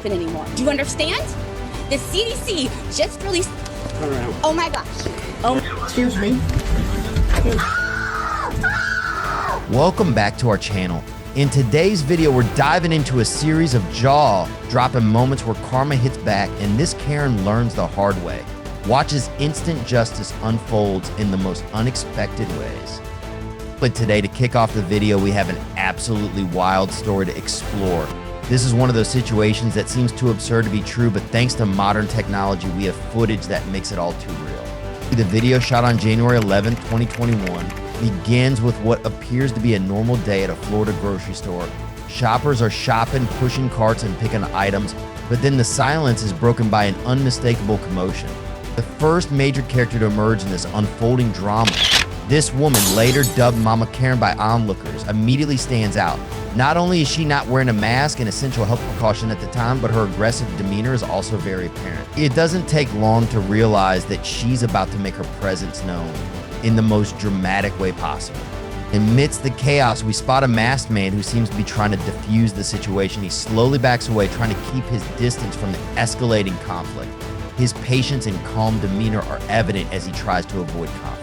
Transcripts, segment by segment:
happen anymore. Do you understand? The CDC just released... Oh my gosh. Oh. Excuse me. Welcome back to our channel. In today's video, we're diving into a series of jaw-dropping moments where karma hits back and this Karen learns the hard way. Watch as instant justice unfolds in the most unexpected ways. But today, to kick off the video, we have an absolutely wild story to explore. This is one of those situations that seems too absurd to be true, but thanks to modern technology, we have footage that makes it all too real. The video, shot on January 11, 2021, begins with what appears to be a normal day at a Florida grocery store. Shoppers are shopping, pushing carts, and picking items, but then the silence is broken by an unmistakable commotion. The first major character to emerge in this unfolding drama, this woman, later dubbed Mama Karen by onlookers, immediately stands out. Not only is she not wearing a mask, an essential health precaution at the time, but her aggressive demeanor is also very apparent. It doesn't take long to realize that she's about to make her presence known in the most dramatic way possible. Amidst the chaos, we spot a masked man who seems to be trying to defuse the situation. He slowly backs away, trying to keep his distance from the escalating conflict. His patience and calm demeanor are evident as he tries to avoid conflict.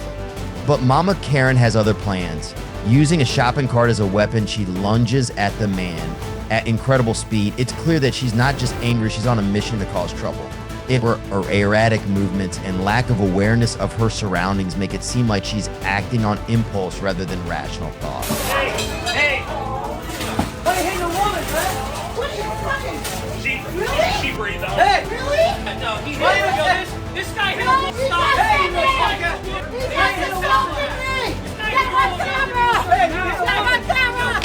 But Mama Karen has other plans. Using a shopping cart as a weapon, she lunges at the man at incredible speed. It's clear that she's not just angry, she's on a mission to cause trouble. Her erratic movements and lack of awareness of her surroundings make it seem like she's acting on impulse rather than rational thought. Hey! What are you hitting a woman, man? What are you fucking? She breathed out. Hey! Really? No, he hit her. This guy hit a woman. Stop! Hey, you motherfucker!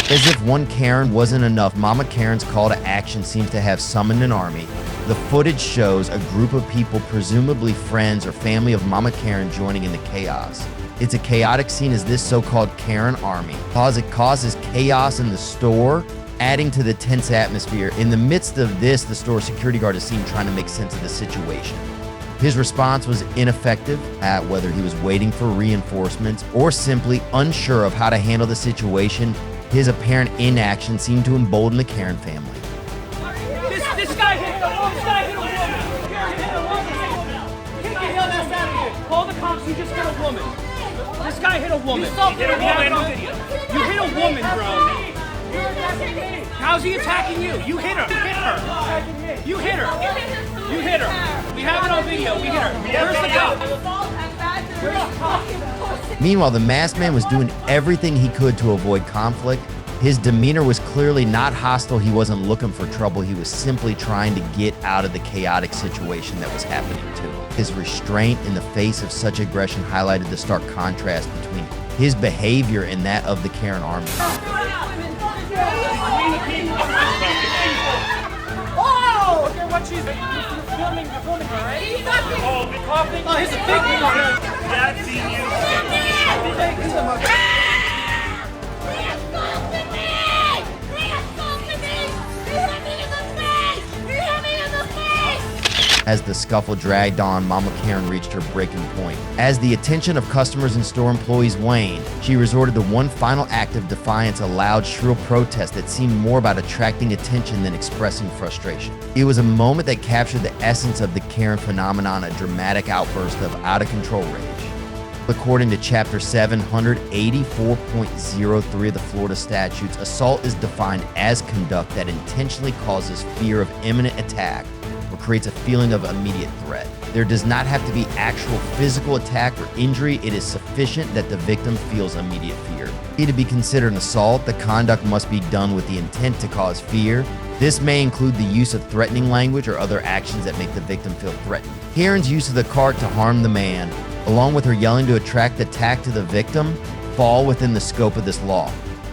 As if one Karen wasn't enough, Mama Karen's call to action seems to have summoned an army. The footage shows a group of people, presumably friends or family of Mama Karen, joining in the chaos. It's a chaotic scene as this so-called Karen army causes chaos in the store, adding to the tense atmosphere. In the midst of this, the store security guard is seen trying to make sense of the situation. His response was ineffective, whether he was waiting for reinforcements or simply unsure of how to handle the situation. His apparent inaction seemed to embolden the Karen family. This guy hit a woman. Karen hit a woman. Get the hell out of here. Call the cops. You just hit a woman. This guy hit a woman. You hit a woman. You hit a woman, bro. How's he attacking you? You hit her. You hit her. You hit her. We have it on video. We hit her. Where's the cop? Meanwhile, the masked man was doing everything he could to avoid conflict. His demeanor was clearly not hostile. He wasn't looking for trouble. He was simply trying to get out of the chaotic situation that was happening to him. His restraint in the face of such aggression highlighted the stark contrast between his behavior and that of the Karen army. Oh! Okay, what she's filming her, right? Oh, the coughing. Oh, he's a big one. That's you. As the scuffle dragged on, Mama Karen reached her breaking point. As the attention of customers and store employees waned, she resorted to one final act of defiance, a loud, shrill protest that seemed more about attracting attention than expressing frustration. It was a moment that captured the essence of the Karen phenomenon, a dramatic outburst of out-of-control rage. According to Chapter 784.03 of the Florida statutes, assault is defined as conduct that intentionally causes fear of imminent attack or creates a feeling of immediate threat. There does not have to be actual physical attack or injury. It is sufficient that the victim feels immediate fear. To be considered an assault, the conduct must be done with the intent to cause fear. This may include the use of threatening language or other actions that make the victim feel threatened. Karen's use of the cart to harm the man, along with her yelling to attract attack to the victim, fall within the scope of this law.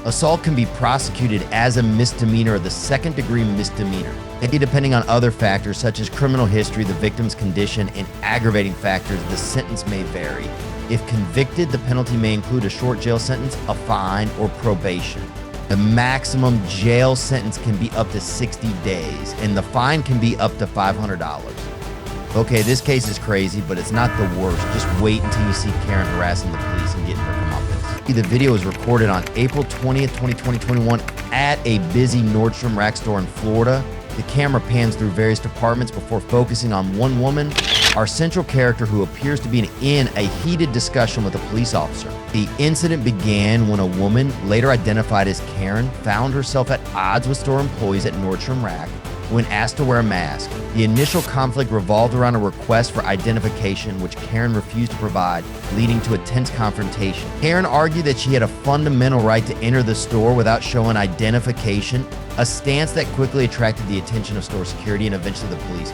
Assault can be prosecuted as a misdemeanor or the second-degree misdemeanor, depending on other factors such as criminal history, the victim's condition, and aggravating factors. The sentence may vary. If convicted, the penalty may include a short jail sentence, a fine, or probation. The maximum jail sentence can be up to 60 days, and the fine can be up to $500. Okay, this case is crazy, but it's not the worst. Just wait until you see Karen harassing the police and getting her comeuppance. The video was recorded on April 20th, 2021 at a busy Nordstrom rack store in Florida. The camera pans through various departments before focusing on one woman, our central character who appears to be in a heated discussion with a police officer. The incident began when a woman, later identified as Karen, found herself at odds with store employees at Nordstrom Rack when asked to wear a mask. The initial conflict revolved around a request for identification, which Karen refused to provide, leading to a tense confrontation. Karen argued that she had a fundamental right to enter the store without showing identification, a stance that quickly attracted the attention of store security and eventually the police.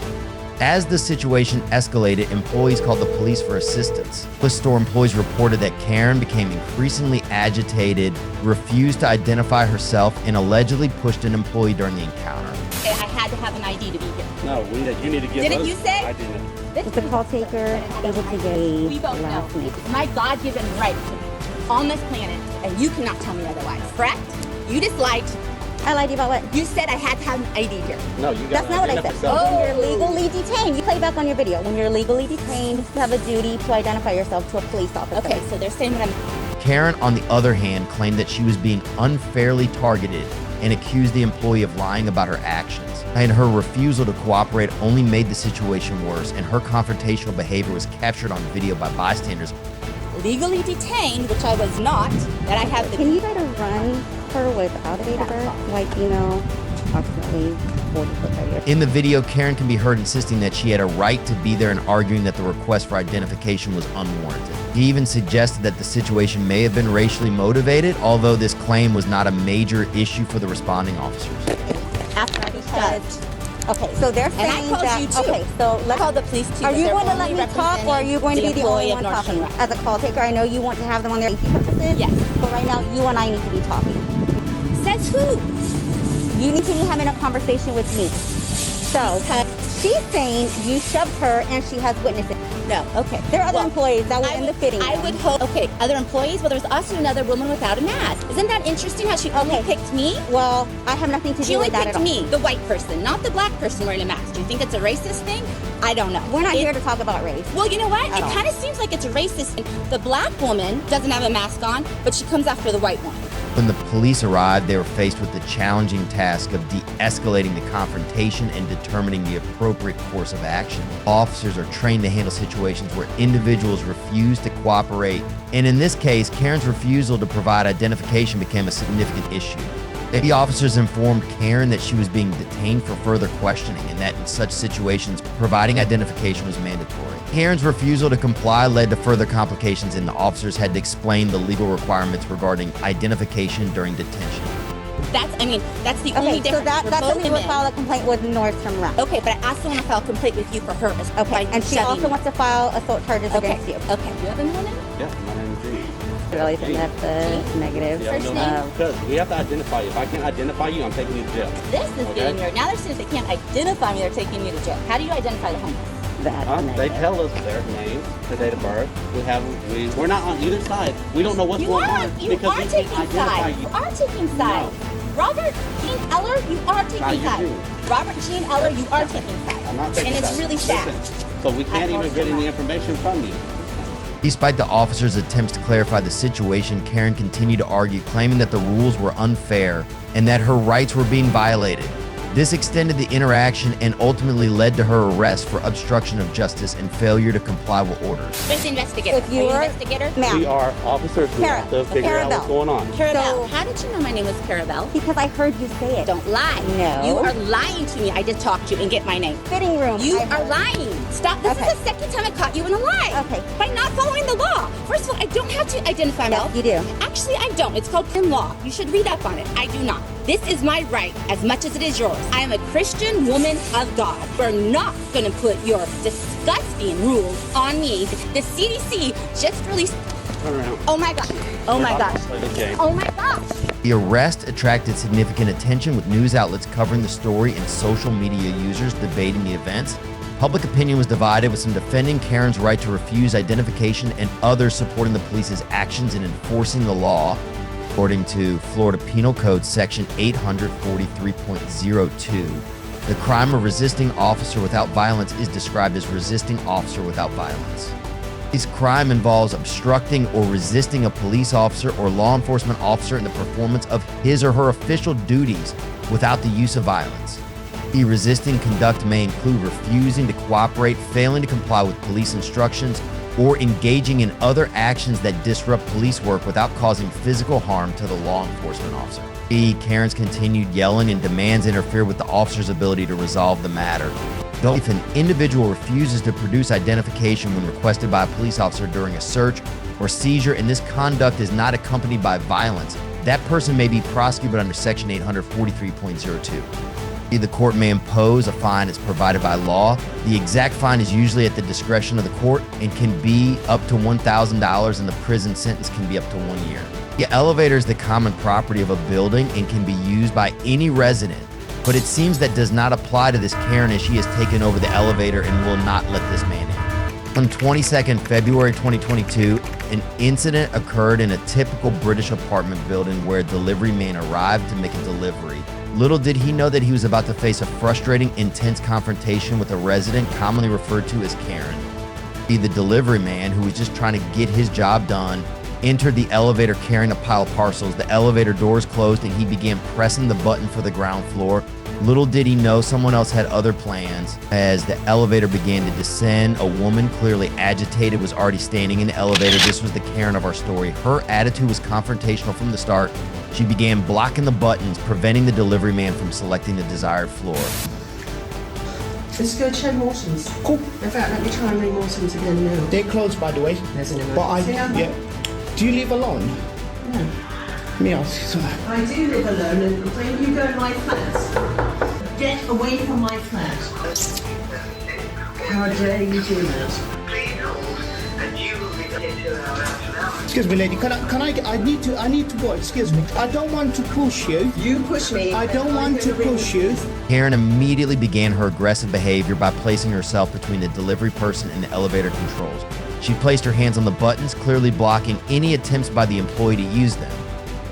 As the situation escalated, employees called the police for assistance. The store employees reported that Karen became increasingly agitated, refused to identify herself, and allegedly pushed an employee during the encounter. I had to have an ID to be here. No, you need to give Didn't us. you say? I didn't. This Is the call taker able to get a we both know. last name? It's my God-given right to be on this planet, and you cannot tell me otherwise, correct? You just lied to me. I lied to you about what? You said I had to have an ID here. No, you got That's not what I said. Oh. When you're legally detained, you play back on your video. When you're legally detained, you have a duty to identify yourself to a police officer. Okay, so they're saying what I'm... Karen, on the other hand, claimed that she was being unfairly targeted and accused the employee of lying about her actions. And her refusal to cooperate only made the situation worse, and her confrontational behavior was captured on video by bystanders. legally detained, which I was not, that I have the... Can you try to run her without a date of birth? White female, approximately 40 foot radius. In the video, Karen can be heard insisting that she had a right to be there and arguing that the request for identification was unwarranted. He even suggested that the situation may have been racially motivated, although this claim was not a major issue for the responding officers. After I Because, okay, so they're And I saying called that, you too. okay, so I let's, called the police too. are but you they're going to let only me talk, or are you going to be the only one employee of talking? Nordstrom Rack. As a call taker, I know you want to have them on their safety purposes. Yes. But right now, you and I need to be talking. Says who? You need to be having a conversation with me. So, she's saying you shoved her and she has witnesses. No, okay. There are other Well, employees that were I in would- the fitting I room. would hope. Okay, other employees. Well, there's also another woman without a mask. Isn't that interesting? How she only Okay. picked me? Well, I have nothing to She do only with that picked at all. me, the white person, not the black person wearing a mask. Do you think it's a racist thing? I don't know. We're not It- here to talk about race. Well, you know what? At It all. kind of seems like it's a racist thing. The black woman doesn't have a mask on, but she comes after the white one. When the police arrived, they were faced with the challenging task of de-escalating the confrontation and determining the appropriate course of action. Officers are trained to handle situations where individuals refuse to cooperate, and in this case, Karen's refusal to provide identification became a significant issue. The officers informed Karen that she was being detained for further questioning and that in such situations, providing identification was mandatory. Karen's refusal to comply led to further complications, and the officers had to explain the legal requirements regarding identification during detention. That's the only Okay, so difference. that's We're when both you would men. file a complaint with Nordstrom Rack. Okay, but I also want to file a complaint with you for her. Okay, and she also wants to file assault charges Okay, against you. okay. You have a middle name? Yeah, my name is Gene. Really think that's a negative. Yeah, First no, name? because we have to identify you. If I can't identify you, I'm taking you to jail. This is Okay. getting weird. Now they're saying if they can't identify me, they're taking me to jail. How do you identify the homeless? That's They negative. tell us their names, the date of birth. We're not on either side. We don't know what's You going are. on You because are we can't taking identify sides. you. You are taking sides. Robert Gene Eller, you are taking you sides. do. Robert Gene Eller, you are taking sides. I'm not taking And it's sides. really sad. Listen, so we can't even get any information from you. Despite the officers' attempts to clarify the situation, Karen continued to argue, claiming that the rules were unfair and that her rights were being violated. This extended the interaction and ultimately led to her arrest for obstruction of justice and failure to comply with orders. Where's the investigator? If you are you were- an investigator? Ma'am, We are officers who Cara- have to figure out what's Carabelle. going on. Carabelle. So- How did you know my name was Carabelle? because I heard you say it. Don't lie. No. You are lying to me. I just talked to you and get my name. Fitting room. You I are heard. lying. Stop. This Okay. is the second time I caught you in a lie. Okay. By not following the law. First of all, I don't have to identify Yes, myself. you do. Actually, I don't. It's called in law. You should read up on it. I do not. This is my right as much as it is yours. I am a Christian woman of God. We're not going to put your disgusting rules on me. The CDC just released... Turn around. Oh my gosh. Oh my gosh. Okay. Oh my gosh. The arrest attracted significant attention, with news outlets covering the story and social media users debating the events. Public opinion was divided, with some defending Karen's right to refuse identification and others supporting the police's actions in enforcing the law. According to Florida Penal Code Section 843.02, the crime of resisting officer without violence is described as resisting officer without violence. This crime involves obstructing or resisting a police officer or law enforcement officer in the performance of his or her official duties without the use of violence. The resisting conduct may include refusing to cooperate, failing to comply with police instructions, or engaging in other actions that disrupt police work without causing physical harm to the law enforcement officer. B. Karen's continued yelling and demands interfere with the officer's ability to resolve the matter. Though if an individual refuses to produce identification when requested by a police officer during a search or seizure and this conduct is not accompanied by violence, that person may be prosecuted under Section 843.02. The court may impose a fine as provided by law. The exact fine is usually at the discretion of the court and can be up to $1,000, and the prison sentence can be up to 1 year. The elevator is the common property of a building and can be used by any resident, but it seems that does not apply to this Karen, as she has taken over the elevator and will not let this man in. On 22nd February 2022, an incident occurred in a typical British apartment building where a delivery man arrived to make a delivery. Little did he know that he was about to face a frustrating, intense confrontation with a resident commonly referred to as Karen. The delivery man, who was just trying to get his job done, entered the elevator carrying a pile of parcels. The elevator doors closed and he began pressing the button for the ground floor. Little did he know someone else had other plans. As the elevator began to descend, a woman, clearly agitated, was already standing in the elevator. This was the Karen of our story. Her attitude was confrontational from the start. She began blocking the buttons, preventing the delivery man from selecting the desired floor. Let's go check Morton's. Cool. In fact, let me try and ring Morton's again now. They're closed, by the way. There's an But emergency. yeah. Do you live alone? No. Let me ask you something. I do live alone, and when you go to my flat, get away from my flat. How dare you do that? Excuse me, lady. I need to go. Excuse me. I don't want to push you. You push me. I don't want to push you. Karen immediately began her aggressive behavior by placing herself between the delivery person and the elevator controls. She placed her hands on the buttons, clearly blocking any attempts by the employee to use them.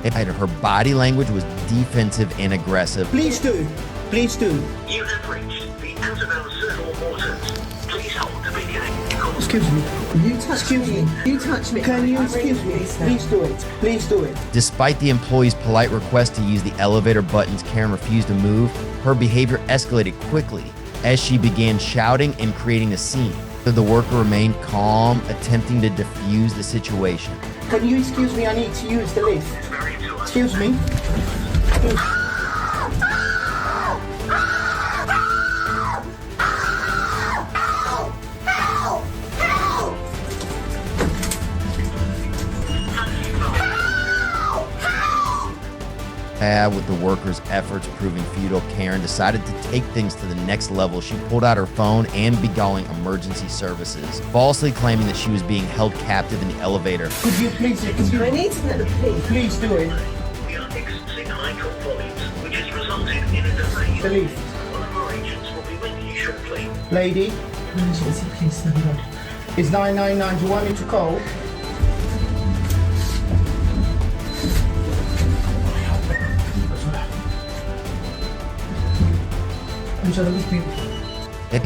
Her body language was defensive and aggressive. Please do. Please do. You have reached the Annabelle Circle Mortons. Please hold to be connected. Excuse me. You touch me. You touch me. Can you I'm excuse me? ringing Please do it. Please do it. Despite the employee's polite request to use the elevator buttons, Karen refused to move. Her behavior escalated quickly as she began shouting and creating a scene. The worker remained calm, attempting to defuse the situation. Can you excuse me? I need to use the lift. Excuse me. With the workers' efforts proving futile, Karen decided to take things to the next level. She pulled out her phone and began emergency services, falsely claiming that she was being held captive in the elevator. Could you please? I need to get the police. Please do it. We are exiting hydro volumes, which has resulted in a delay. The lift. One of our agents will be with you shortly. Lady, Emergency police number. it's 999. Do you want me to call?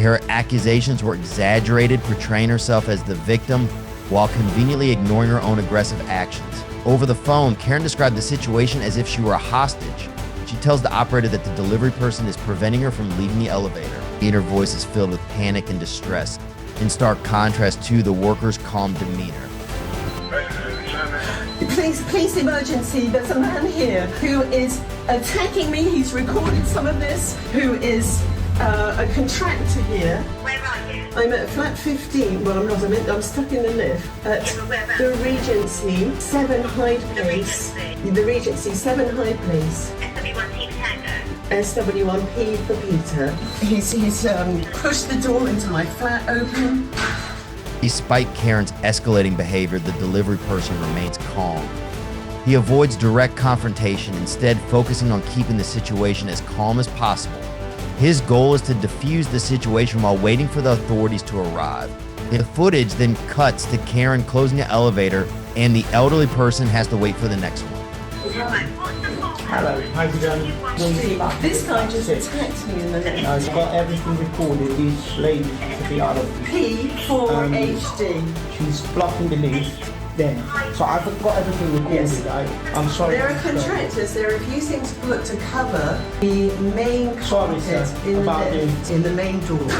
Her accusations were exaggerated, portraying herself as the victim while conveniently ignoring her own aggressive actions. Over the phone, Karen described the situation as if she were a hostage. She tells the operator that the delivery person is preventing her from leaving the elevator. Her voice is filled with panic and distress, in stark contrast to the worker's calm demeanor. Police emergency. There's a man here who is attacking me. He's recorded some of this. Who is a contractor here. Where are you? I'm at flat 15. Well, I'm not. I'm stuck in the lift at the Regency, 7 Hyde Place. The Regency, 7 Hyde Place. SW1T Tango. SW1P for Peter. He's pushed the door into my flat open. Despite Karen's escalating behavior, the delivery person remains calm. He avoids direct confrontation, instead focusing on keeping the situation as calm as possible. His goal is to defuse the situation while waiting for the authorities to arrive. The footage then cuts to Karen closing the elevator, and the elderly person has to wait for the next one. Hello, how you doing? This guy just attacked me in the lift. I've got everything recorded. This lady to be out of P4HD. She's blocking the lift. there. So I've got everything recorded. Yes. I'm sorry. There are contractors, they're refusing to put to cover the main Sorry, carpet sir, in the about lift, in the main door.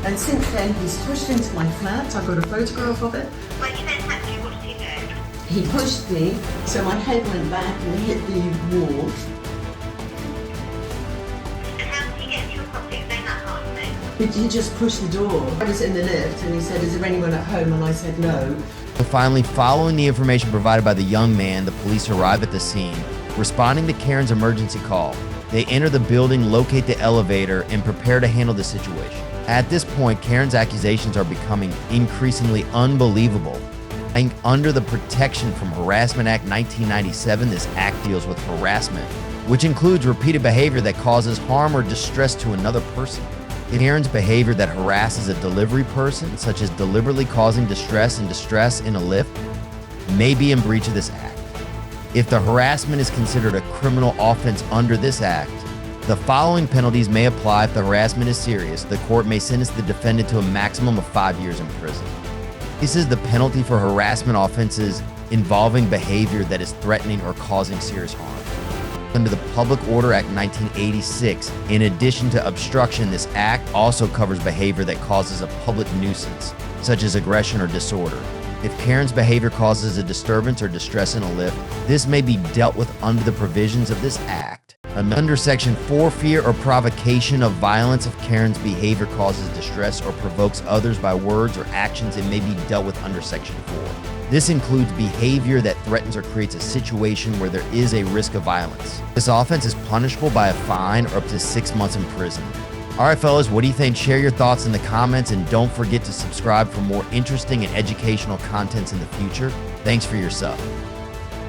And since then, he's pushed into my flat. I've got a photograph of it. When you then had you, what did he do? He pushed me, so my head went back and hit the wall. And how did he get into your property? Explain that part to me. He just pushed the door. I was in the lift and he said, "Is there anyone at home?" And I said, "No." Finally, following the information provided by the young man, the police arrive at the scene, responding to Karen's emergency call. They enter the building, locate the elevator, and prepare to handle the situation. At this point, Karen's accusations are becoming increasingly unbelievable. And under the Protection from Harassment Act 1997, this act deals with harassment, which includes repeated behavior that causes harm or distress to another person. Karen's behavior that harasses a delivery person, such as deliberately causing distress and distress in a lift, may be in breach of this act. If the harassment is considered a criminal offense under this act, the following penalties may apply if the harassment is serious. The court may sentence the defendant to a maximum of 5 years in prison. This is the penalty for harassment offenses involving behavior that is threatening or causing serious harm. Under the Public Order Act 1986, in addition to obstruction, this act also covers behavior that causes a public nuisance, such as aggression or disorder. If Karen's behavior causes a disturbance or distress in a lift, this may be dealt with under the provisions of this act. Under Section 4, fear or provocation of violence. If Karen's behavior causes distress or provokes others by words or actions, it may be dealt with under Section 4. This includes behavior that threatens or creates a situation where there is a risk of violence. This offense is punishable by a fine or up to 6 months in prison. All right, fellas, what do you think? Share your thoughts in the comments, and don't forget to subscribe for more interesting and educational contents in the future. Thanks for your sub.